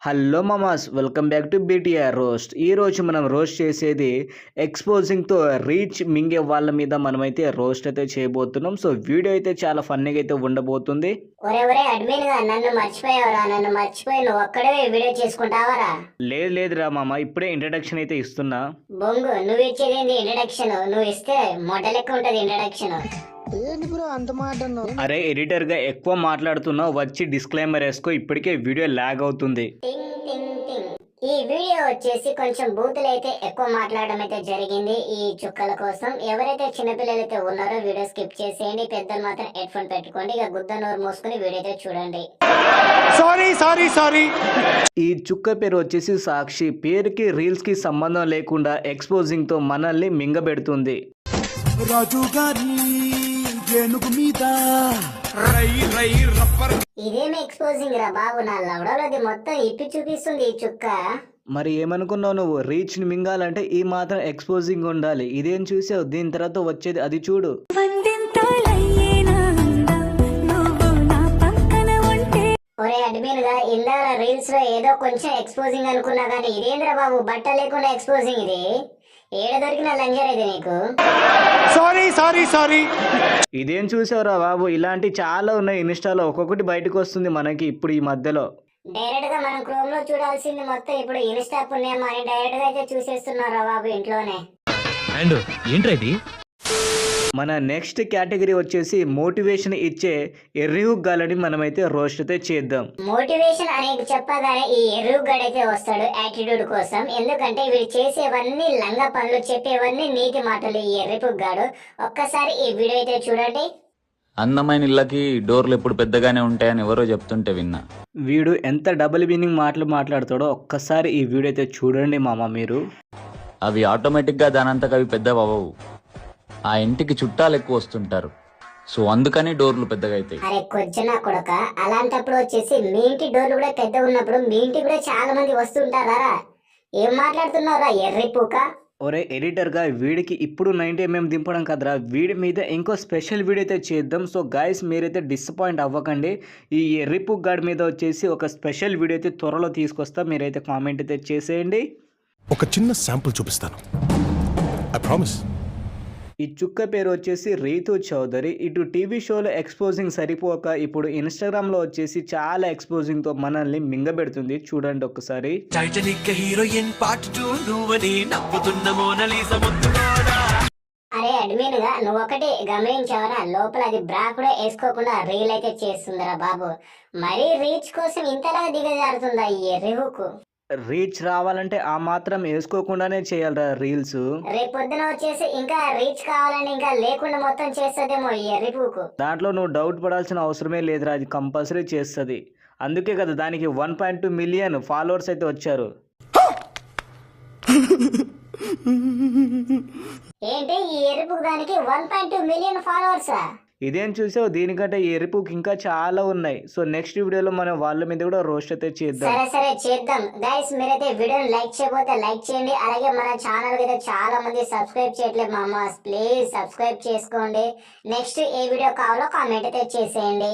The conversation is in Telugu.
హలో మామాస్, welcome back to BTR roast. ఈరోజు మనం రోస్ట్ చేసేది ఎక్స్పోజింగ్తో రీచ్ మింగే వాళ్ళ మీద మనమైతే రోస్ట్ అయితే చేయబోతున్నాం. సో వీడియో అయితే చాలా ఫన్నీగా అయితే ఉండబోతుంది. లేదురా మామ, ఇప్పుడే ఇంట్రడక్షన్ అయితే ఇస్తున్నా. నువ్వు ఇచ్చేది ఇంట్రడక్షన్, నువ్వు ఇస్తే మొదలెక్క లెక్క ఉంటది ఇంట్రడక్షన్. అరే ఎడిటర్ గా ఎక్కువ మాట్లాడుతున్నావు, వచ్చి డిస్క్లైమర్ వేసుకో, ఇప్పటికే వీడియో లాగ్ అవుతుంది. ఈ వీడియో వచ్చేసి కొంచెం బూతులు అయితే ఎక్కువ మాట్లాడడం అయితే జరిగింది ఈ చుక్కల కోసం. ఎవరైతే చిన్నపిల్లలు అయితే ఉన్నారో వీడియో స్కిప్ చేసేయండి, పెద్దలు మాత్రం హెడ్ ఫోన్ పెట్టుకోండి. ఇక గుద్ద నోరు మూసుకుని వీడియో అయితే చూడండి. సారీ. ఈ చుక్క పేరు వచ్చేసి సాక్షి. పేరుకి రీల్స్ కి సంబంధం లేకుండా ఎక్స్పోజింగ్ తో మనల్ని మింగబెడుతుంది. ఇదేమి ఎక్స్పోజింగ్ రా బాబు, నా లవడలది మొత్తం ఇప్పి చూపిస్తుంది ఈ చుక్క. మరి ఏమనుకున్నావు నువ్వు? రీచ్ ని మింగాలంటే ఈ మాత్రం ఎక్స్పోజింగ్ ఉండాలి. ఇదేం చూసావు? దీని తర్వాత వచ్చేది అది చూడు. ఒరే అడ్మిన్ గా ఇందాక రీల్స్ లో ఏదో కొంచెం ఎక్స్పోజింగ్ అనుకున్నా కానీ ఇదేంద్ర బాబు బట్ట లేకుండా ఎక్స్పోజింగ్. ఇది ఏడ దొరికిన లంజర్ ఇది నీకు. సారీ. ఇదేం చూసావురా బాబు? ఇలాంటి చాలా ఉన్నాయి ఇన్స్టాలో, ఒక్కొక్కటి బయటకు వస్తుంది మనకి ఇప్పుడు ఈ మధ్యలో. డైరెక్ట్ గా మనం క్రోమ్ లో చూడాల్సింది మొత్తం ఇప్పుడు ఇన్స్టా పుణ్యం అని డైరెక్ట్ గా అయితే చూసేస్తున్నారా బాబు ఇంట్లోనే. మన నెక్స్ట్ కేటగిరీ వచ్చేసి మోటివేషన్ ఇచ్చే ఎర్రిహుగ్గాలని మనమైతే రోస్ట్ అయితే చేద్దాం. మోటివేషన్ అనేది చెప్పగానే ఈ ఎర్రిహుగ్గాడైతే వస్తాడు యాటిట్యూడ్ కోసం. ఎందుకంటే వీడు చేసేవన్నీ లంగ పనులు, చెప్పేవన్నీ నీతి మాటలు ఈ ఎర్రిపుగ్గాడు. ఒక్కసారి ఈ వీడియో అయితే చూడండి. అందమైన ఇళ్ళకి డోర్లు ఎప్పుడు పెద్దగానే ఉంటాయని ఎవరో చెప్తుంటే విన్నా. వీడు ఎంత డబుల్ మీనింగ్ మాటలు మాట్లాడతాడో ఒక్కసారి ఈ వీడియో అయితే చూడండి మామ మీరు. అవి ఆటోమేటిక్గా దానంతకు అవి పెద్దవి అవ్వవు. ఆ ఇంటికి చుట్టాలు ఎక్కువ వస్తుంటారు, సో అందుకని డోర్లు పెద్దగా అవుతాయి. అరే కొజ్జనా కొడక, అలాంటప్పుడు వచ్చేసి మీ ఇంటి డోర్లు కూడా పెద్ద ఉన్నప్పుడు మీ ఇంటికి కూడా చాలా మంది వస్తుంటారా? ఏం మాట్లాడుతున్నారా ఎర్రిపూక? ఒరే ఎడిటర్ గా వీడికి ఇప్పుడు 90mm దింపడం కదరా, వీడి మీద ఇంకో స్పెషల్ వీడియో అయితే చేద్దాం. సో గాయస్ మీరైతే డిసప్పాయింట్ అవ్వకండి. ఈ ఎర్రిపుక్ గాడి మీద వచ్చేసి ఒక స్పెషల్ వీడియో అయితే త్వరలో తీసుకొస్తా, మీరైతే కామెంట్ అయితే చేసేయండి. ఒక చిన్న శాంపుల్ చూపిస్తాను, ఐ ప్రామిస్. ఈ చుక్క పేరు వచ్చేసి రీతు చౌదరి. ఇటు టీవీ షోలో ఎక్స్పోజింగ్ సరిపోక ఇప్పుడు ఇన్స్టాగ్రామ్ లో వచ్చేసి చాలా ఎక్స్పోజింగ్ తో మనల్ని మింగబెడుతుంది. చూడండి ఒకసారి. అరే అడ్మిన్ గా నువ్వు ఒకటి గమనించావరా, లోపల అది బ్రా కూడా వేసుకోకుండా రీల్ అయితే చేస్తుందిరా బాబు. మరీ రీచ్ కోసం ఇంతలా దిగజారుతుందా ఈ ఎర్రిహుకు? రీచ్ రావాలంటే ఆ మాత్రం వేసుకోకుండానే చేయాలరా రీల్స్. రేపు పొద్దున వచ్చేసి ఇంకా రీచ్ కావాలని ఇంకా లేకుండా మొత్తం చేస్తుందేమో ఈ ఎర్రిపూకు. దాంట్లో నువ్వు డౌట్ పడాల్సిన అవసరమే లేదురా, అది కంపల్సరీ చేస్తుంది. అందుకే కదా దానికి 1.2 మిలియన్ ఫాలోవర్స్ అయితే వచ్చారు. ఏంటి ఈ ఎరుపుకు దానికి 1.2 మిలియన్ ఫాలోవర్సా? ఇదేం చూసావు? దీనికంటే ఈ ఎరుపుకి ఇంకా చాలా ఉన్నాయి. సో నెక్స్ట్ వీడియోలో మనం వాళ్ళ మీద కూడా రోస్ట్ అయితే చేద్దాం. సరే చేద్దాం. గైస్ మీరైతే వీడియోని లైక్ చేయకపోతే లైక్ చేయండి. అలాగే మన ఛానల్ అయితే చాలా మంది సబ్స్క్రైబ్ చేయట్లేదు మామాస్, ప్లీజ్ సబ్స్క్రైబ్ చేసుకోండి. నెక్స్ట్ ఏ వీడియో కావాలో కామెంట్ అయితే చేసేయండి.